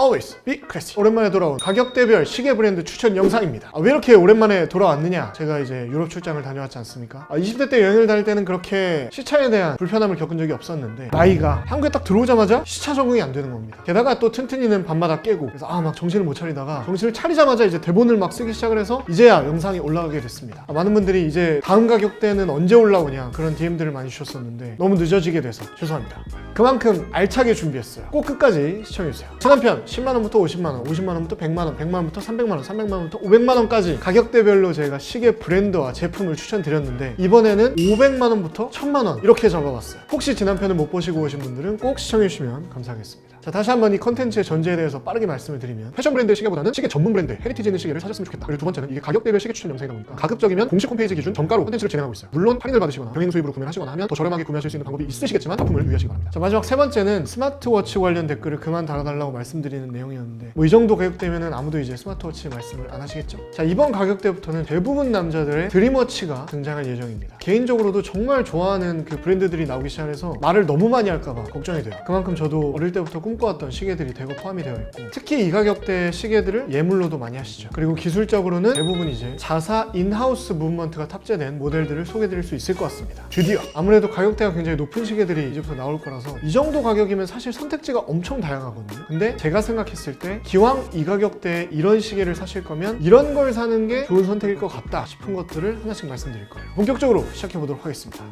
always be classy. 오랜만에 돌아온 가격대별 시계 브랜드 추천 영상입니다. 왜 이렇게 오랜만에 돌아왔느냐? 제가 이제 유럽 출장을 다녀왔지 않습니까? 20대 때 여행을 다닐 때는 그렇게 시차에 대한 불편함을 겪은 적이 없었는데 나이가 한국에 딱 들어오자마자 시차 적응이 안 되는 겁니다. 게다가 또 튼튼이는 밤마다 깨고 그래서 막 정신을 못 차리다가 정신을 차리자마자 이제 대본을 막 쓰기 시작을 해서 이제야 영상이 올라가게 됐습니다. 많은 분들이 이제 다음 가격대는 언제 올라오냐 그런 DM들을 많이 주셨었는데 너무 늦어지게 돼서 죄송합니다. 그만큼 알차게 준비했어요. 꼭 끝까지 시청해주세요. 지난편 10만원부터 50만원, 50만원부터 100만원, 100만원부터 300만원, 300만원부터 500만원까지 가격대별로 제가 시계 브랜드와 제품을 추천드렸는데 이번에는 500만원부터 1000만원 이렇게 잡아봤어요. 혹시 지난편을 못 보시고 오신 분들은 꼭 시청해주시면 감사하겠습니다. 자, 다시 한번 이 컨텐츠의 전제에 대해서 빠르게 말씀을 드리면 패션 브랜드의 시계보다는 시계 전문 브랜드 헤리티지 있는 시계를 사셨으면 좋겠다. 그리고 두 번째는 이게 가격대별 시계 추천 영상이다 보니까 가급적이면 공식 홈페이지 기준 정가로 컨텐츠를 진행하고 있어요. 물론 할인을 받으시거나 병행 수입으로 구매를 하시거나 하면 더 저렴하게 구매하실 수 있는 방법이 있으시겠지만 하품을 유의하시기 바랍니다. 자, 마지막 세 번째는 스마트워치 관련 댓글을 그만 달아달라고 말씀드리는 내용이었는데 이 정도 가격대면은 아무도 이제 스마트워치 말씀을 안 하시겠죠. 자, 이번 가격대부터는 대부분 남자들의 드림워치가 등장할 예정입니다. 개인적으로도 정말 좋아하는 그 브랜드들이 나오기 시작해서 말을 너무 많이 할까봐 걱정이 돼요. 그만큼 저도 어릴 때부터 꿈꿔왔던 시계들이 대거 포함이 되어 있고 특히 이 가격대 시계들을 예물로도 많이 하시죠. 그리고 기술적으로는 대부분 이제 자사 인하우스 무브먼트가 탑재된 모델들을 소개드릴 수 있을 것 같습니다. 드디어 아무래도 가격대가 굉장히 높은 시계들이 이제부터 나올 거라서 이 정도 가격이면 사실 선택지가 엄청 다양하거든요. 근데 제가 생각했을 때 기왕 이 가격대에 이런 시계를 사실 거면 이런 걸 사는 게 좋은 선택일 것 같다 싶은 것들을 하나씩 말씀드릴 거예요. 본격적으로 시작해 보도록 하겠습니다.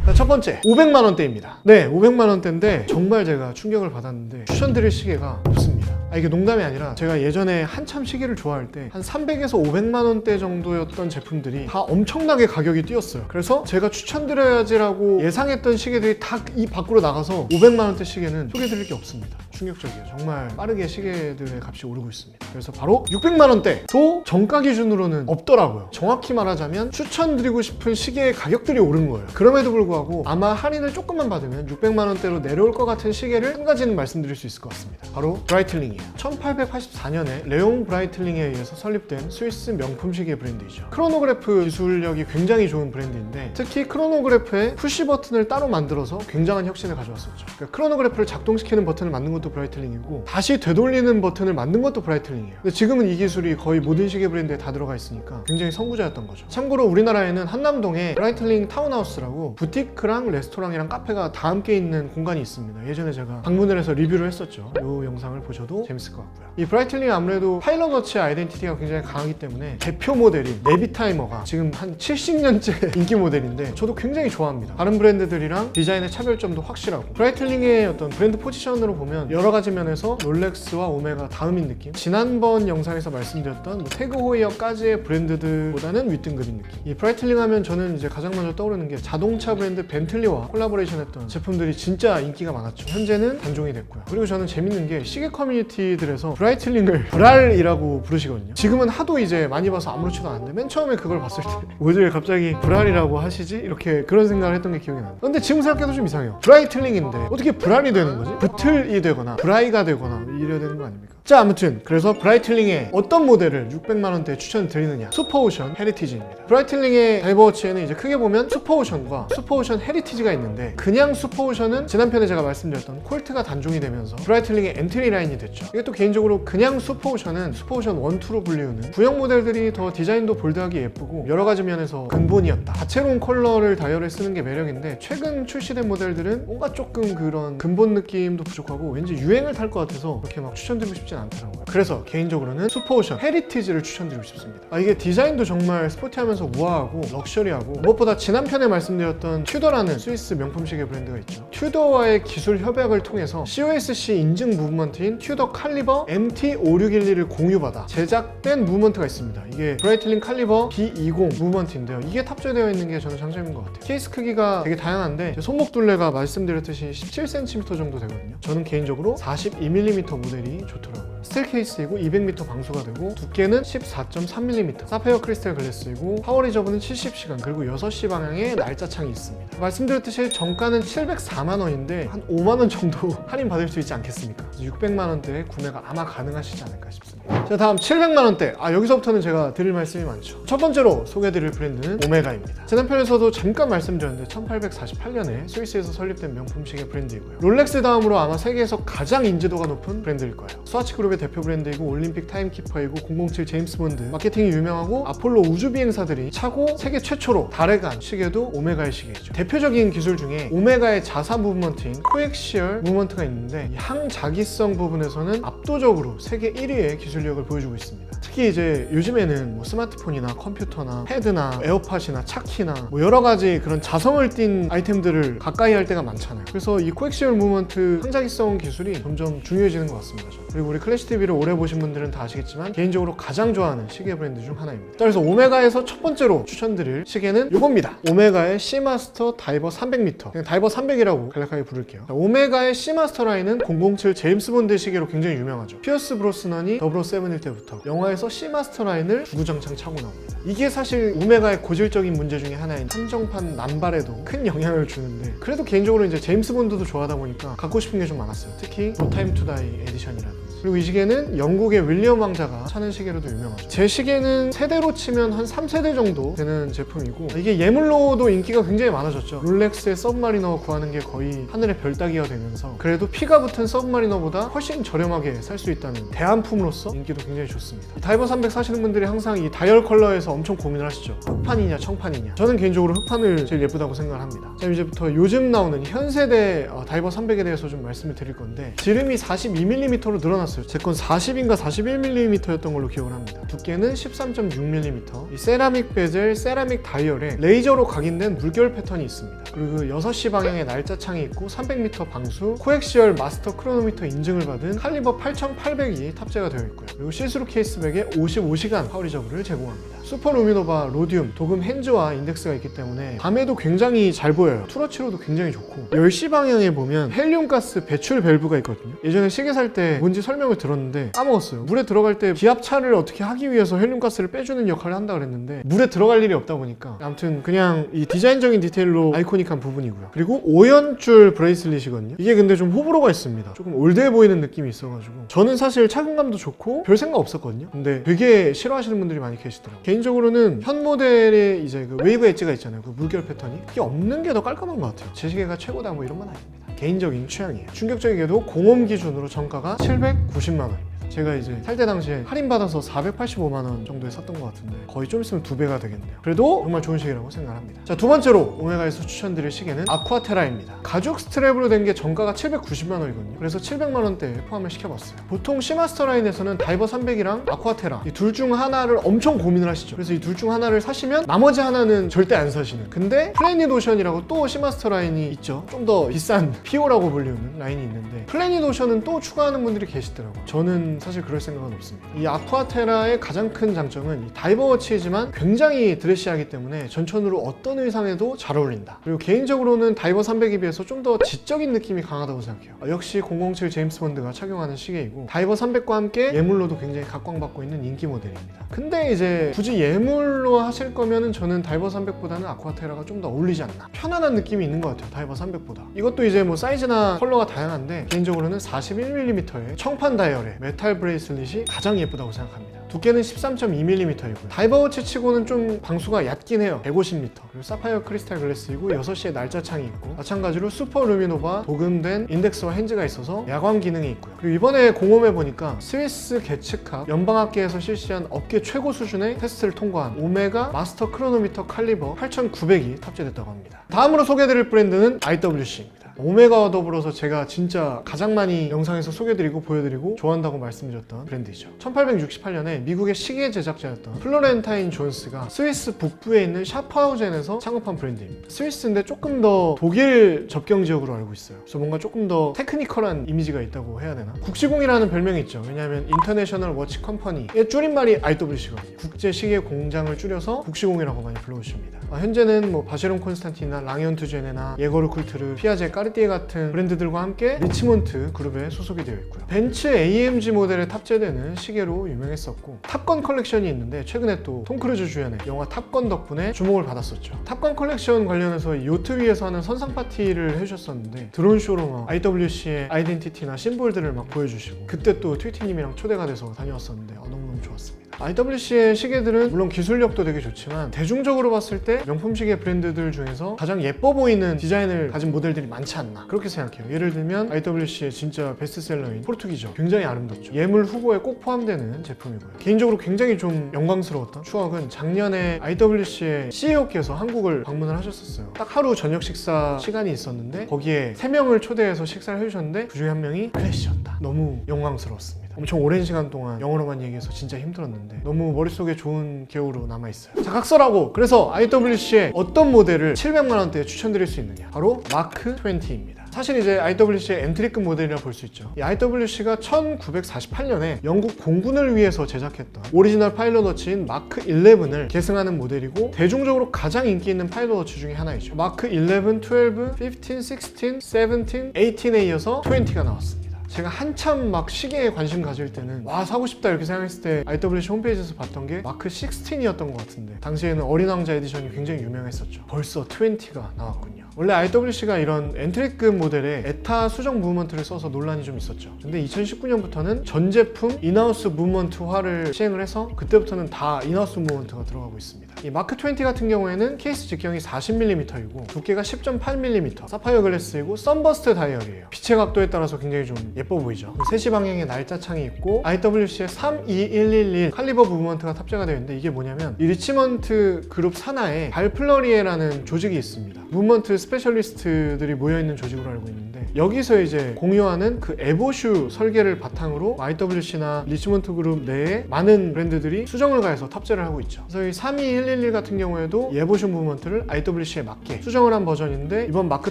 자, 첫 번째 500만원대입니다. 네, 500만원대인데 정말 제가 충격을 받았는데 추천드릴 시계가 없습니다. 이게 농담이 아니라 제가 예전에 한참 시계를 좋아할 때 한 300에서 500만원대 정도였던 제품들이 다 엄청나게 가격이 뛰었어요. 그래서 제가 추천드려야지라고 예상했던 시계들이 다 이 밖으로 나가서 500만원대 시계는 소개드릴 게 없습니다. 충격적이에요. 정말 빠르게 시계들의 값이 오르고 있습니다. 그래서 바로 600만원대도 정가 기준으로는 없더라고요. 정확히 말하자면 추천드리고 싶은 시계의 가격들이 오른 거예요. 그럼에도 불구하고 아마 할인을 조금만 받으면 600만원대로 내려올 것 같은 시계를 한 가지는 말씀드릴 수 있을 것 같습니다. 바로 브라이틀링이에요. 1884년에 레옹 브라이틀링에 의해서 설립된 스위스 명품 시계 브랜드이죠. 크로노그래프 기술력이 굉장히 좋은 브랜드인데 특히 크로노그래프에 푸시 버튼을 따로 만들어서 굉장한 혁신을 가져왔었죠. 그러니까 크로노그래프를 작동시키는 버튼을 만든 것도 브라이틀링이고 다시 되돌리는 버튼을 만든 것도 브라이틀링이에요. 근데 지금은 이 기술이 거의 모든 시계 브랜드에 다 들어가 있으니까 굉장히 선구자였던 거죠. 참고로 우리나라에는 한남동에 브라이틀링 타운하우스라고 부티크랑 레스토랑이랑 카페가 다 함께 있는 공간이 있습니다. 예전에 제가 방문을 해서 리뷰를 했었죠. 이 영상을 보셔도 재밌을 것 같고요. 이 브라이틀링이 아무래도 파일럿워치의 아이덴티티가 굉장히 강하기 때문에 대표 모델인 네비타이머가 지금 한 70년째 인기 모델인데 저도 굉장히 좋아합니다. 다른 브랜드들이랑 디자인의 차별점도 확실하고 브라이틀링의 어떤 브랜드 포지션으로 보면 여러 가지 면에서 롤렉스와 오메가 다음인 느낌. 지난번 영상에서 말씀드렸던 태그 호이어까지의 브랜드들보다는 윗등급인 느낌. 이 브라이틀링 하면 저는 이제 가장 먼저 떠오르는 게 자동차 브랜드 벤틀리와 콜라보레이션 했던 제품들이 진짜 인기가 많았죠. 현재는 단종이 됐고요. 그리고 저는 재밌는 게 시계 커뮤니티들에서 브라이틀링을 브랄이라고 부르시거든요. 지금은 하도 이제 많이 봐서 아무렇지도 않은데 맨 처음에 그걸 봤을 때 왜 갑자기 브랄이라고 하시지? 이렇게 그런 생각을 했던 게 기억이 나요. 근데 지금 생각해도 좀 이상해요. 브라이틀링인데 어떻게 브랄이 되는 거지? 브틀이 되거나 브라이가 되거나 이래야 되는 거 아닙니까? 자, 아무튼 그래서 브라이틀링의 어떤 모델을 600만원대에 추천드리느냐, 슈퍼오션 헤리티지입니다. 브라이틀링의 다이버워치에는 이제 크게 보면 슈퍼오션과 슈퍼오션 헤리티지가 있는데 그냥 슈퍼오션은 지난편에 제가 말씀드렸던 콜트가 단종이 되면서 브라이틀링의 엔트리 라인이 됐죠. 이게 또 개인적으로 그냥 슈퍼오션은 슈퍼오션 1, 2로 불리우는 구형 모델들이 더 디자인도 볼드하게 예쁘고 여러 가지 면에서 근본이었다. 다채로운 컬러를 다이얼에 쓰는 게 매력인데 최근 출시된 모델들은 뭔가 조금 그런 근본 느낌도 부족하고 왠지 유행을 탈 것 같아서 그렇게 막 추천드리고 싶지 않더라고요. 그래서 개인적으로는 슈퍼오션 헤리티지를 추천드리고 싶습니다. 이게 디자인도 정말 스포티하면서 우아하고 럭셔리하고 무엇보다 지난편에 말씀드렸던 튜더라는 스위스 명품 시계 브랜드가 있죠. 튜더와의 기술 협약을 통해서 COSC 인증 무브먼트인 튜더 칼리버 MT5612를 공유받아 제작된 무브먼트가 있습니다. 이게 브라이틀링 칼리버 B20 무브먼트인데요. 이게 탑재되어 있는 게 저는 장점인 것 같아요. 케이스 크기가 되게 다양한데 손목 둘레가 말씀드렸듯이 17cm 정도 되거든요. 저는 개인적으로 42mm 모델이 좋더라고요. 스틸 케이스이고 200m 방수가 되고 두께는 14.3mm, 사페어 크리스탈 글래스이고 파워 리저브는 70시간 그리고 6시 방향에 날짜창이 있습니다. 말씀드렸듯이 정가는 704만원인데 한 5만원 정도 할인 받을 수 있지 않겠습니까? 600만원대에 구매가 아마 가능하시지 않을까 싶습니다. 자, 다음 700만원대. 여기서부터는 제가 드릴 말씀이 많죠. 첫 번째로 소개해드릴 브랜드는 오메가입니다. 지난 편에서도 잠깐 말씀드렸는데 1848년에 스위스에서 설립된 명품 시계 브랜드이고요. 롤렉스 다음으로 아마 세계에서 가장 인지도가 높은 브랜드일 거예요. 스와치 그룹의 대표 브랜드이고 올림픽 타임키퍼이고 007 제임스 본드 마케팅이 유명하고 아폴로 우주비행사들이 차고 세계 최초로 달에 간 시계도 오메가의 시계이죠. 대표적인 기술 중에 오메가의 자사 무브먼트인 코엑시얼 무브먼트가 있는데 이 항자기성 부분에서는 압도적으로 세계 1위의 기술력을 보여주고 있습니다. 특히 이제 요즘에는 뭐 스마트폰이나 컴퓨터나 패드나 에어팟이나 차키나 뭐 여러 가지 그런 자성을 띤 아이템들을 가까이 할 때가 많잖아요. 그래서 이 코엑시얼 무브먼트 항자기성 기술이 점점 중요해지는 것 같습니다. 그리고 우리 클래시TV를 오래 보신 분들은 다 아시겠지만 개인적으로 가장 좋아하는 시계 브랜드 중 하나입니다. 그래서 오메가에서 첫 번째로 추천드릴 시계는 이겁니다. 오메가의 시마스터 다이버 300m, 그냥 다이버 300이라고 간략하게 부를게요. 오메가의 시마스터 라인은 007 제임스 본드 시계로 굉장히 유명하죠. 피어스 브로스넌이 007일 때부터 영화에서 시마스터 라인을 주구장창 차고 나옵니다. 이게 사실 오메가의 고질적인 문제 중에 하나인 한정판 남발에도 큰 영향을 주는데, 그래도 개인적으로 이제 제임스 본드도 좋아하다 보니까 갖고 싶은 게 좀 많았어요. 특히 No Time to Die 에디션이라든지. 그리고 이 시계는 영국의 윌리엄 왕자가 차는 시계로도 유명하죠. 제 시계는 세대로 치면 한 3세대 정도 되는 제품이고, 이게 예물로도 인기가 굉장히 많아졌죠. 롤렉스의 서브마리너 구하는 게 거의 하늘의 별 따기가 되면서 그래도 피가 붙은 서브마리너보다 훨씬 저렴하게 살 수 있다는 대안품으로서 인기도 굉장히 좋습니다. 다이버 300 사시는 분들이 항상 이 다이얼 컬러에서 엄청 고민을 하시죠. 흑판이냐 청판이냐. 저는 개인적으로 흑판을 제일 예쁘다고 생각을 합니다. 자, 이제부터 요즘 나오는 현 세대 다이버 300에 대해서 좀 말씀을 드릴 건데, 지름이 42mm로 늘어났어요. 제 건 40인가 41mm였던 걸로 기억을 합니다. 두께는 13.6mm, 이 세라믹 베젤, 세라믹 다이얼에 레이저로 각인된 물결 패턴이 있습니다. 그리고 6시 방향에 날짜창이 있고 300m 방수, 코엑시얼 마스터 크로노미터 인증을 받은 칼리버 8800이 탑재가 되어 있고요. 그리고 시스루 케이스백에 55시간 파워 리저브를 제공합니다. 슈퍼 루미노바, 로디움, 도금 핸즈와 인덱스가 있기 때문에 밤에도 굉장히 잘 보여요. 투러치로도 굉장히 좋고, 10시 방향에 보면 헬륨가스 배출 밸브가 있거든요. 예전에 시계 살 때 뭔지 설명을 들었는데 까먹었어요. 물에 들어갈 때 기압차를 어떻게 하기 위해서 헬륨가스를 빼주는 역할을 한다 그랬는데 물에 들어갈 일이 없다 보니까 아무튼 그냥 이 디자인적인 디테일로 아이코닉한 부분이고요. 그리고 5연줄 브레이슬릿이거든요. 이게 근데 좀 호불호가 있습니다. 조금 올드해 보이는 느낌이 있어가지고 저는 사실 착용감도 좋고 별 생각 없었거든요. 근데 되게 싫어하시는 분들이 많이 계시더라고요. 개인적으로는 현 모델의 이제 그 웨이브 엣지가 있잖아요. 그 물결 패턴이 그게 없는 게 더 깔끔한 것 같아요. 제 시계가 최고다 뭐 이런 건 아닙니다. 개인적인 취향이에요. 충격적이게도 공홈 기준으로 정가가 790만 원입니다. 제가 이제 살 때 당시에 할인받아서 485만 원 정도에 샀던 것 같은데 거의 좀 있으면 2배가 되겠네요. 그래도 정말 좋은 시계라고 생각합니다. 자, 두 번째로 오메가에서 추천드릴 시계는 아쿠아테라입니다. 가죽 스트랩으로 된 게 정가가 790만 원이거든요. 그래서 700만 원대에 포함을 시켜봤어요. 보통 시마스터 라인에서는 다이버 300이랑 아쿠아테라 이 둘 중 하나를 엄청 고민을 하시죠. 그래서 이 둘 중 하나를 사시면 나머지 하나는 절대 안 사시는. 근데 플래닛 오션이라고 또 시마스터 라인이 있죠. 좀 더 비싼 PO라고 불리우는 라인이 있는데 플래닛 오션은 또 추가하는 분들이 계시더라고요. 저는 사실 그럴 생각은 없습니다. 이 아쿠아테라의 가장 큰 장점은 이 다이버 워치이지만 굉장히 드레시하기 때문에 전천후로 어떤 의상에도 잘 어울린다. 그리고 개인적으로는 다이버 300에 비해서 좀 더 지적인 느낌이 강하다고 생각해요. 역시 007 제임스 본드가 착용하는 시계이고 다이버 300과 함께 예물로도 굉장히 각광받고 있는 인기 모델입니다. 근데 이제 굳이 예물로 하실 거면은 저는 다이버 300보다는 아쿠아테라가 좀 더 어울리지 않나. 편안한 느낌이 있는 것 같아요. 다이버 300보다. 이것도 이제 뭐 사이즈나 컬러가 다양한데 개인적으로는 41mm의 청판 다이얼에 메탈 브레이슬릿이 가장 예쁘다고 생각합니다. 두께는 13.2mm이고요. 다이버 워치 치고는 좀 방수가 얕긴 해요. 150m. 그리고 사파이어 크리스탈 글래스이고 6시에 날짜창이 있고 마찬가지로 슈퍼 루미노바 도금된 인덱스와 핸즈가 있어서 야광 기능이 있고요. 그리고 이번에 공홈에 보니까 스위스 계측학 연방학계에서 실시한 업계 최고 수준의 테스트를 통과한 오메가 마스터 크로노미터 칼리버 8900이 탑재됐다고 합니다. 다음으로 소개해드릴 브랜드는 IWC입니다. 오메가와 더불어서 제가 진짜 가장 많이 영상에서 소개드리고 보여드리고 좋아한다고 말씀드렸던 브랜드이죠. 1868년에 미국의 시계 제작자였던 플로렌타인 존스가 스위스 북부에 있는 샤프하우젠에서 창업한 브랜드입니다. 스위스인데 조금 더 독일 접경 지역으로 알고 있어요. 그래서 뭔가 조금 더 테크니컬한 이미지가 있다고 해야 되나? 국시공이라는 별명이 있죠. 왜냐하면 인터내셔널 워치 컴퍼니의 줄임말이 IWC거든요. 국제 시계 공장을 줄여서 국시공이라고 많이 불러주십니다. 현재는 뭐 바쉐론 콘스탄틴이나 랑연투제네나 예거르 쿨트르, 피아제, 까르띠에 같은 브랜드들과 함께 리치몬트 그룹에 소속이 되어 있고요. 벤츠 AMG 모델에 탑재되는 시계로 유명했었고, 탑건 컬렉션이 있는데 최근에 또 톰 크루즈 주연의 영화 탑건 덕분에 주목을 받았었죠. 탑건 컬렉션 관련해서 요트 위에서 하는 선상 파티를 해주셨었는데 드론쇼로 막 IWC의 아이덴티티나 심볼들을 막 보여주시고, 그때 또 트위티님이랑 초대가 돼서 다녀왔었는데 너무너무 좋았습니다. IWC의 시계들은 물론 기술력도 되게 좋지만 대중적으로 봤을 때 명품 시계 브랜드들 중에서 가장 예뻐 보이는 디자인을 가진 모델들이 많지 않나 그렇게 생각해요. 예를 들면 IWC의 진짜 베스트셀러인 포르투기죠. 굉장히 아름답죠. 예물 후보에 꼭 포함되는 제품이고요. 개인적으로 굉장히 좀 영광스러웠던 추억은 작년에 IWC의 CEO께서 한국을 방문을 하셨었어요. 딱 하루 저녁 식사 시간이 있었는데 거기에 3명을 초대해서 식사를 해주셨는데 그중에 한 명이 클래시였다. 너무 영광스러웠습니다. 엄청 오랜 시간 동안 영어로만 얘기해서 진짜 힘들었는데 너무 머릿속에 좋은 기억으로 남아있어요. 자, 각설하고, 그래서 IWC의 어떤 모델을 700만원대에 추천드릴 수 있느냐, 바로 마크 20입니다. 사실 이제 IWC의 엔트리급 모델이라 볼 수 있죠. 이 IWC가 1948년에 영국 공군을 위해서 제작했던 오리지널 파일럿워치인 마크 11을 계승하는 모델이고, 대중적으로 가장 인기 있는 파일럿워치 중에 하나이죠. 마크 11, 12, 15, 16, 17, 18에 이어서 20가 나왔습니다. 제가 한참 막 시계에 관심 가질 때는 와, 사고 싶다 이렇게 생각했을 때 IWC 홈페이지에서 봤던 게 마크 16이었던 것 같은데, 당시에는 어린 왕자 에디션이 굉장히 유명했었죠. 벌써 20가 나왔군요. 원래 IWC가 이런 엔트리급 모델에 에타 수정 무브먼트를 써서 논란이 좀 있었죠. 근데 2019년부터는 전 제품 인하우스 무브먼트화를 시행을 해서 그때부터는 다 인하우스 무브먼트가 들어가고 있습니다. 이 마크 20 같은 경우에는 케이스 직경이 40mm이고 두께가 10.8mm, 사파이어 글래스이고 썬버스트 다이얼이에요. 빛의 각도에 따라서 굉장히 좀 예뻐 보이죠. 3시 방향에 날짜창이 있고 IWC의 32111 칼리버 무브먼트가 탑재가 되어 있는데, 이게 뭐냐면 이 리치먼트 그룹 산하에 발플러리에라는 조직이 있습니다. 무브먼트 스페셜리스트들이 모여있는 조직으로 알고 있는데, 여기서 이제 공유하는 그 에보슈 설계를 바탕으로 IWC나 리치먼트 그룹 내에 많은 브랜드들이 수정을 가해서 탑재를 하고 있죠. 그래서 이 32111 같은 경우에도 에보슈 무브먼트를 IWC에 맞게 수정을 한 버전인데, 이번 마크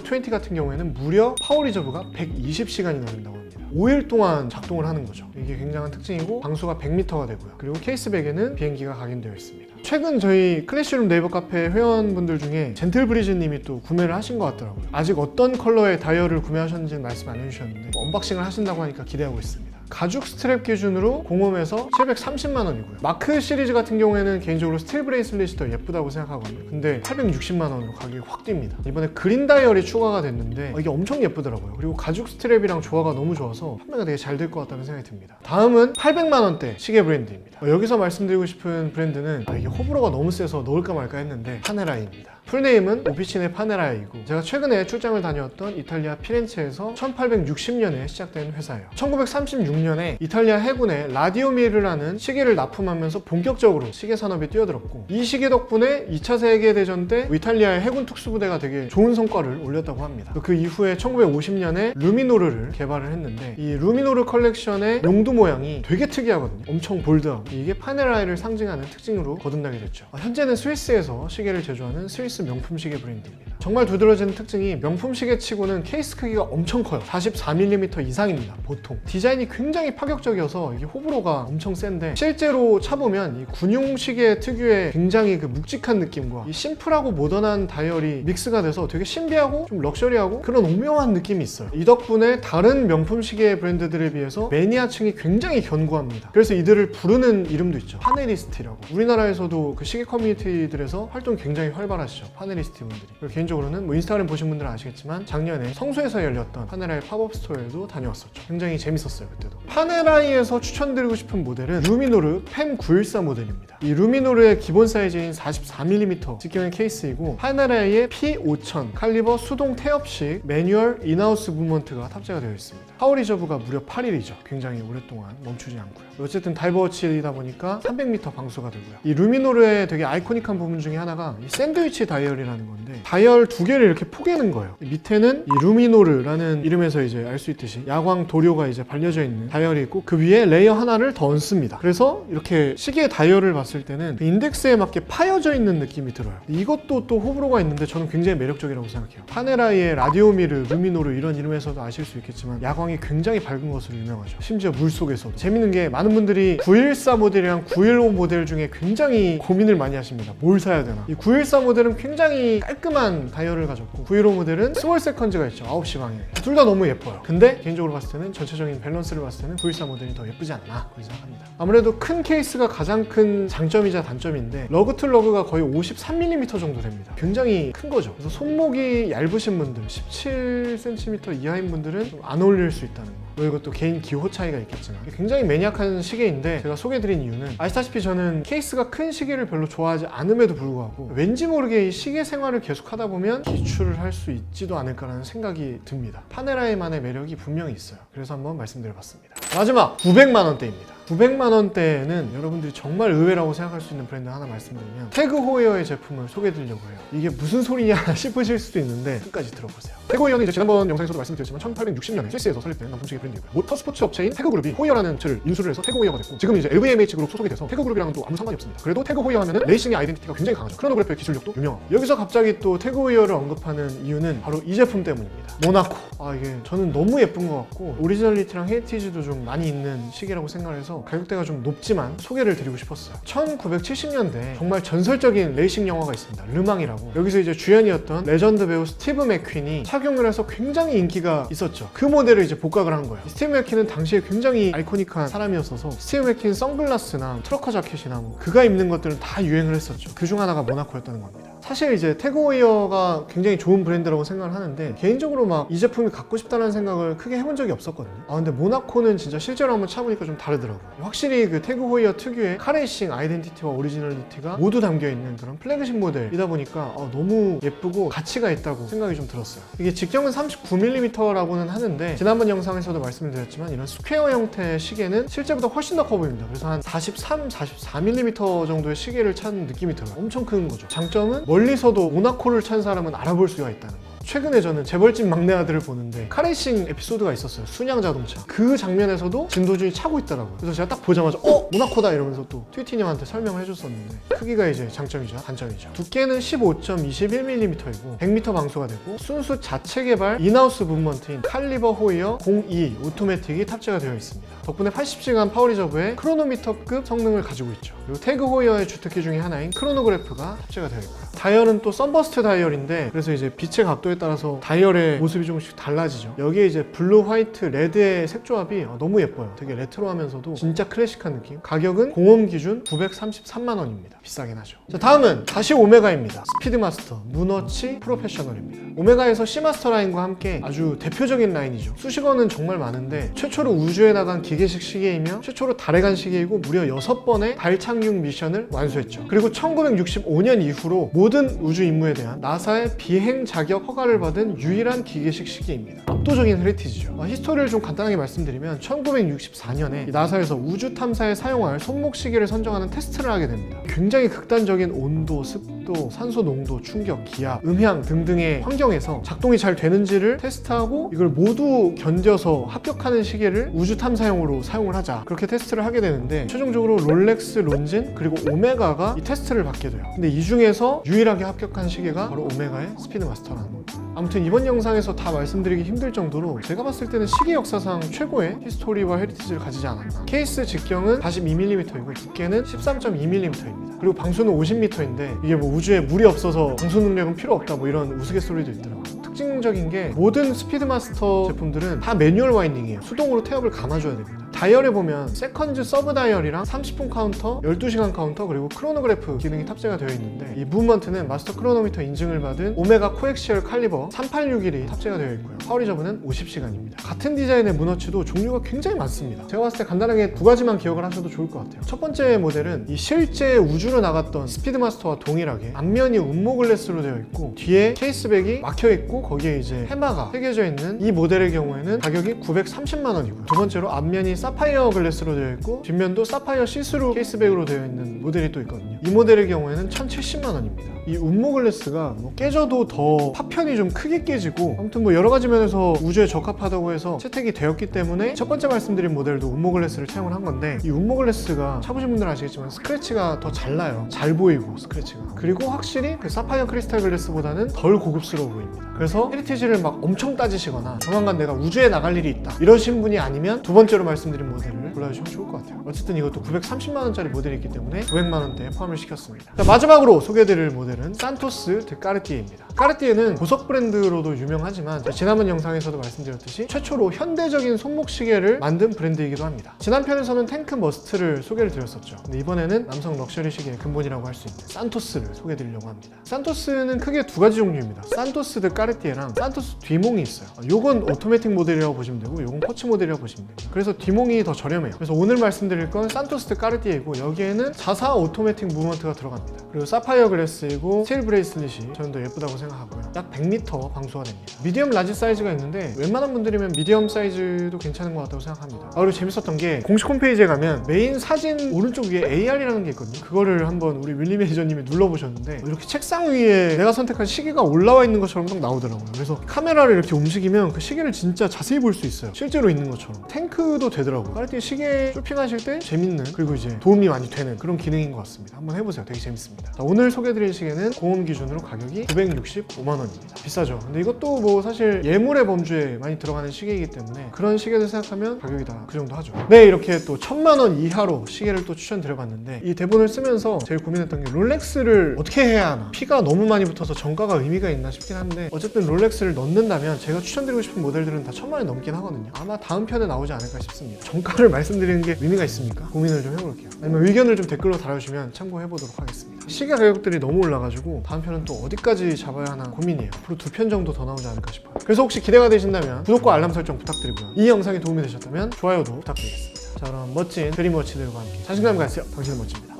20 같은 경우에는 무려 파워 리저브가 120시간이나 된다고 합니다. 5일 동안 작동을 하는 거죠. 이게 굉장한 특징이고, 방수가 100m가 되고요. 그리고 케이스백에는 비행기가 각인되어 있습니다. 최근 저희 클래시룸 네이버 카페 회원분들 중에 젠틀브리즈 님이 또 구매를 하신 것 같더라고요. 아직 어떤 컬러의 다이얼을 구매하셨는지는 말씀 안 해주셨는데 언박싱을 하신다고 하니까 기대하고 있습니다. 가죽 스트랩 기준으로 공홈에서 730만 원이고요. 마크 시리즈 같은 경우에는 개인적으로 스틸 브레이슬릿이 더 예쁘다고 생각하거든요. 근데 860만 원으로 가격이 확 뜁니다. 이번에 그린 다이얼이 추가가 됐는데 이게 엄청 예쁘더라고요. 그리고 가죽 스트랩이랑 조화가 너무 좋아서 판매가 되게 잘 될 것 같다는 생각이 듭니다. 다음은 800만 원대 시계 브랜드입니다. 여기서 말씀드리고 싶은 브랜드는 이게 호불호가 너무 세서 넣을까 말까 했는데 파네라이입니다. 풀네임은 오피치네 파네라이고, 제가 최근에 출장을 다녀왔던 이탈리아 피렌체에서 1860년에 시작된 회사예요. 1936년에 이탈리아 해군에 라디오미르라는 시계를 납품하면서 본격적으로 시계 산업에 뛰어들었고, 이 시계 덕분에 2차 세계대전 때 이탈리아의 해군 특수부대가 되게 좋은 성과를 올렸다고 합니다. 그 이후에 1950년에 루미노르를 개발을 했는데, 이 루미노르 컬렉션의 용두 모양이 되게 특이하거든요. 엄청 볼드하고, 이게 파네라이를 상징하는 특징으로 거듭나게 됐죠. 현재는 스위스에서 시계를 제조하는 스위스 명품 시계 브랜드입니다. 정말 두드러지는 특징이 명품 시계 치고는 케이스 크기가 엄청 커요. 44mm 이상입니다. 보통 디자인이 굉장히 파격적이어서 이게 호불호가 엄청 센데, 실제로 차보면 이 군용 시계 특유의 굉장히 그 묵직한 느낌과 이 심플하고 모던한 다이얼이 믹스가 돼서 되게 신비하고 좀 럭셔리하고 그런 오묘한 느낌이 있어요. 이 덕분에 다른 명품 시계 브랜드들에 비해서 매니아층이 굉장히 견고합니다. 그래서 이들을 부르는 이름도 있죠. 파네리스트라고. 우리나라에서도 그 시계 커뮤니티들에서 활동 굉장히 활발하시죠. 파네리스트 분들이. 그리고 개인적으로는 뭐 인스타그램 보신 분들은 아시겠지만 작년에 성수에서 열렸던 파네라이 팝업 스토어에도 다녀왔었죠. 굉장히 재밌었어요, 그때도. 파네라이에서 추천드리고 싶은 모델은 루미노르 팸 914 모델입니다. 이 루미노르의 기본 사이즈인 44mm 직경의 케이스이고, 파네라이의 P5000 칼리버 수동 태엽식 매뉴얼 인하우스 무브먼트가 탑재가 되어 있습니다. 파워 리저브가 무려 8일이죠. 굉장히 오랫동안 멈추지 않고요. 어쨌든 다이버워치이다 보니까 300m 방수가 되고요. 이 루미노르의 되게 아이코닉한 부분 중에 하나가 이 샌드위치 다이얼이라는 건데, 다이얼 두 개를 이렇게 포개는 거예요. 밑에는 이 루미노르라는 이름에서 이제 알 수 있듯이 야광 도료가 이제 발려져 있는 다이얼이 있고, 그 위에 레이어 하나를 더 얹습니다. 그래서 이렇게 시계 다이얼을 봤을 때는 그 인덱스에 맞게 파여져 있는 느낌이 들어요. 이것도 또 호불호가 있는데 저는 굉장히 매력적이라고 생각해요. 파네라이의 라디오미르, 루미노르 이런 이름에서도 아실 수 있겠지만 야광이 내광이 굉장히 밝은 것으로 유명하죠. 심지어 물속에서도. 재밌는 게 많은 분들이 914 모델이랑 915 모델 중에 굉장히 고민을 많이 하십니다. 뭘 사야 되나. 이 914 모델은 굉장히 깔끔한 다이얼을 가졌고 915 모델은 스몰 세컨즈가 있죠. 9시 방향. 둘 다 너무 예뻐요. 근데 개인적으로 봤을 때는 전체적인 밸런스를 봤을 때는 914 모델이 더 예쁘지 않나 그렇게 생각합니다. 아무래도 큰 케이스가 가장 큰 장점이자 단점인데 러그 투 러그가 거의 53mm 정도 됩니다. 굉장히 큰 거죠. 그래서 손목이 얇으신 분들 17cm 이하인 분들은 좀 안 어울릴 수 있다는 거. 뭐 이것도 개인 기호 차이가 있겠지만 굉장히 매니악한 시계인데 제가 소개해드린 이유는 아시다시피 저는 케이스가 큰 시계를 별로 좋아하지 않음에도 불구하고 왠지 모르게 이 시계 생활을 계속 하다 보면 기출을 할 수 있지도 않을까라는 생각이 듭니다. 파네라의만의 매력이 분명히 있어요. 그래서 한번 말씀드려봤습니다. 마지막 900만 원대입니다. 900만 원대에는 여러분들이 정말 의외라고 생각할 수 있는 브랜드 하나 말씀드리면 태그 호이어의 제품을 소개해드리려고 해요. 이게 무슨 소리냐 싶으실 수도 있는데 끝까지 들어보세요. 태그 호이어는 이제 지난번 영상에서도 말씀드렸지만 1860년에 스위스에서 설립된 남품시계 브랜드이고요. 모터 스포츠 업체인 태그 그룹이 호이어라는 업체를 인수를 해서 태그 호이어가 됐고 지금 이제 LVMH 그룹 소속이 돼서 태그 그룹이랑은 또 아무 상관이 없습니다. 그래도 태그 호이어 하면은 레이싱의 아이덴티티가 굉장히 강하죠. 크로노그래프의 기술력도 유명하고 여기서 갑자기 또 태그 호이어를 언급하는 이유는 바로 이 제품 때문입니다. 모나코. 이게 저는 너무 예쁜 것 같고 오리지널리티랑 헤리티지도 좀 많이 있는 시계라고 생각을 해서 가격대가 좀 높지만 소개를 드리고 싶었어요. 1970년대 정말 전설적인 레이싱 영화가 있습니다. 르망이라고. 여기서 이제 주연이었던 레전드 배우 스티브 맥퀸이 착용을 해서 굉장히 인기가 있었죠. 그 모델을 이제 복각을 한 거예요. 스티브 맥퀸은 당시에 굉장히 아이코닉한 사람이었어서 스티브 맥퀸 선글라스나 트러커 자켓이나 뭐 그가 입는 것들은 다 유행을 했었죠. 그중 하나가 모나코였다는 겁니다. 사실 이제 태그 호이어가 굉장히 좋은 브랜드라고 생각을 하는데 개인적으로 막 이 제품이 갖고 싶다는 생각을 크게 해본 적이 없었거든요. 근데 모나코는 진짜 실제로 한번 차보니까 좀 다르더라고요. 확실히 그 태그 호이어 특유의 카레이싱 아이덴티티와 오리지널리티가 모두 담겨있는 그런 플래그십 모델이다 보니까 너무 예쁘고 가치가 있다고 생각이 좀 들었어요. 이게 직경은 39mm라고는 하는데 지난번 영상에서도 말씀을 드렸지만 이런 스퀘어 형태의 시계는 실제보다 훨씬 더 커 보입니다. 그래서 한 43, 44mm 정도의 시계를 찬 느낌이 들어요. 엄청 큰 거죠. 장점은 멀리서도 모나코를 찬 사람은 알아볼 수가 있다는 거. 최근에 저는 재벌집 막내 아들을 보는데 카레이싱 에피소드가 있었어요. 순양 자동차. 그 장면에서도 진도준이 차고 있더라고요. 그래서 제가 딱 보자마자 모나코다 이러면서 또 트위티님한테 설명을 해줬었는데 크기가 이제 장점이죠. 단점이죠. 두께는 15.21mm이고 100m 방수가 되고 순수 자체 개발 인하우스 문먼트인 칼리버 호이어 02 오토매틱이 탑재가 되어 있습니다. 덕분에 80시간 파워 리저브의 크로노미터급 성능을 가지고 있죠. 그리고 태그 호이어의 주특기 중에 하나인 크로노그래프가 탑재가 되어 있고요. 다이얼은 또 썬버스트 다이얼인데 그래서 이제 빛의 각도에 따라서 다이얼의 모습이 조금씩 달라지죠. 여기에 이제 블루, 화이트, 레드의 색조합이 너무 예뻐요. 되게 레트로하면서도 진짜 클래식한 느낌. 가격은 공홈 기준 933만 원입니다. 비싸긴 하죠. 자, 다음은 다시 오메가입니다. 스피드마스터 문워치 프로페셔널입니다. 오메가에서 C마스터 라인과 함께 아주 대표적인 라인이죠. 수식어는 정말 많은데 최초로 우주에 나간 기계식 시계이며 최초로 달에 간 시계이고 무려 6번의 달 착륙 미션을 완수했죠. 그리고 1965년 이후로 모든 우주 임무에 대한 나사의 비행 자격 허가를 받은 유일한 기계식 시계입니다. 압도적인 헤리티지죠. 히스토리를 좀 간단하게 말씀드리면 1964년에 나사에서 우주 탐사에 사용할 손목 시계를 선정하는 테스트를 하게 됩니다. 굉장히 극단적인 온도, 습도, 산소 농도, 충격, 기압, 음향 등등의 환경에서 작동이 잘 되는지를 테스트하고 이걸 모두 견뎌서 합격하는 시계를 우주 탐사용으로 사용을 하자. 그렇게 테스트를 하게 되는데 최종적으로 롤렉스, 론진, 그리고 오메가가 이 테스트를 받게 돼요. 근데 이 중에서 유일하게 합격한 시계가 바로 오메가의 스피드마스터라는 겁니다. 아무튼 이번 영상에서 다 말씀드리기 힘들 정도로 제가 봤을 때는 시계 역사상 최고의 히스토리와 헤리티지를 가지지 않았나. 케이스 직경은 42mm이고 두께는 13.2mm입니다. 그리고 방수는 50m인데 이게 뭐 우주에 물이 없어서 방수 능력은 필요 없다 뭐 이런 우스갯소리도 있더라고요. 특징적인 게 모든 스피드마스터 제품들은 다 매뉴얼 와인딩이에요. 수동으로 태엽을 감아줘야 됩니다. 다이얼에 보면 세컨즈 서브 다이얼이랑 30분 카운터, 12시간 카운터, 그리고 크로노그래프 기능이 탑재가 되어 있는데 이 무브먼트는 마스터 크로노미터 인증을 받은 오메가 코엑시얼 칼리버 3861이 탑재가 되어 있고요. 파워 리저브는 50시간입니다. 같은 디자인의 문워치도 종류가 굉장히 많습니다. 제가 봤을 때 간단하게 두 가지만 기억을 하셔도 좋을 것 같아요. 첫 번째 모델은 이 실제 우주로 나갔던 스피드마스터와 동일하게 앞면이 운모 글래스로 되어 있고 뒤에 케이스백이 막혀 있고 거기에 이제 해마가 새겨져 있는 이 모델의 경우에는 가격이 930만 원이고요. 두 번째로 앞면이 사파이어 글래스로 되어 있고 뒷면도 사파이어 시스루 케이스백으로 되어 있는 모델이 또 있거든요. 이 모델의 경우에는 1,070만 원입니다. 이 운모 글래스가 뭐 깨져도 더 파편이 좀 크게 깨지고 아무튼 뭐 여러 가지 면에서 우주에 적합하다고 해서 채택이 되었기 때문에 첫 번째 말씀드린 모델도 운모 글래스를 채용을 한 건데, 이 운모 글래스가 차보신 분들은 아시겠지만 스크래치가 더 잘 나요. 잘 보이고 스크래치가. 그리고 확실히 그 사파이어 크리스탈 글래스보다는 덜 고급스러워 보입니다. 그래서 헤리티지를 막 엄청 따지시거나 조만간 내가 우주에 나갈 일이 있다 이러신 분이 아니면 두 번째로 말씀드린 모델을 골라주시면 좋을 것 같아요. 어쨌든 이것도 930만 원짜리 모델이 있기 때문에 900만 원대에 포함을 시켰습니다. 자, 마지막으로 소개해드릴 모델은 산토스 드 까르띠에입니다. 까르띠에는 보석 브랜드로도 유명하지만 지난번 영상에서도 말씀드렸듯이 최초로 현대적인 손목시계를 만든 브랜드이기도 합니다. 지난 편에서는 탱크 머스트를 소개를 드렸었죠. 근데 이번에는 남성 럭셔리 시계의 근본이라고 할 수 있는 산토스를 소개해드리려고 합니다. 산토스는 크게 두 가지 종류입니다. 산토스 드 까르띠에랑 산토스 뒤몽이 있어요. 요건 오토매틱 모델이라고 보시면 되고 요건 포츠 모델이라고 보시면 됩니다. 그래서 뒤몽이 더 저렴해요. 그래서 오늘 말씀드릴 건 산토스 드 까르띠에이고 여기에는 자사 오토매틱 무브먼트가 들어갑니다. 그리고 사파이어 글래스이고 스틸 브레이슬릿이 저는 더 예쁘다고 생각하고요. 약 100m 방수가 됩니다. 미디엄 라지 사이즈가 있는데 웬만한 분들이면 미디엄 사이즈도 괜찮은 것 같다고 생각합니다. 그리고 재밌었던 게 공식 홈페이지에 가면 메인 사진 오른쪽 위에 AR이라는 게 있거든요. 그거를 한번 우리 윌리 매니저님이 눌러보셨는데 이렇게 책상 위에 내가 선택한 시계가 올라와 있는 것처럼 딱 나오더라고요. 그래서 카메라를 이렇게 움직이면 그 시계를 진짜 자세히 볼 수 있어요. 실제로 있는 것처럼. 탱크도 되더라고요. 까르띠에 시계 쇼핑하실 때 재밌는, 그리고 이제 도움이 많이 되는 그런 기능인 것 같습니다. 한번 해보세요. 되게 재밌습니다. 자, 오늘 소개해드릴 시계는 공홈 기준으로 가격이 965만 원입니다. 비싸죠. 근데 이것도 뭐 사실 예물의 범주에 많이 들어가는 시계이기 때문에 그런 시계들 생각하면 가격이 다 그 정도 하죠. 네, 이렇게 또 1000만 원 이하로 시계를 또 추천드려봤는데, 이 대본을 쓰면서 제일 고민했던 게 롤렉스를 어떻게 해야 하나. 피가 너무 많이 붙어서 정가가 의미가 있나 싶긴 한데, 어쨌든 롤렉스를 넣는다면 제가 추천드리고 싶은 모델들은 다 1000만 원이 넘긴 하거든요. 아마 다음 편에 나오지 않을까 싶습니다. 정가를 말씀드리는 게 의미가 있습니까? 고민을 좀 해볼게요. 아니면 의견을 좀 댓글로 달아주시면 참고해보도록 하겠습니다. 시계 가격들이 너무 올라가지고 다음 편은 또 어디까지 잡아야 하나 고민이에요. 앞으로 2편 정도 더 나오지 않을까 싶어요. 그래서 혹시 기대가 되신다면 구독과 알람 설정 부탁드리고요. 이 영상이 도움이 되셨다면 좋아요도 부탁드리겠습니다. 자, 그럼 멋진 드림워치들과 함께 자신감 가지세요. 당신은 멋집니다.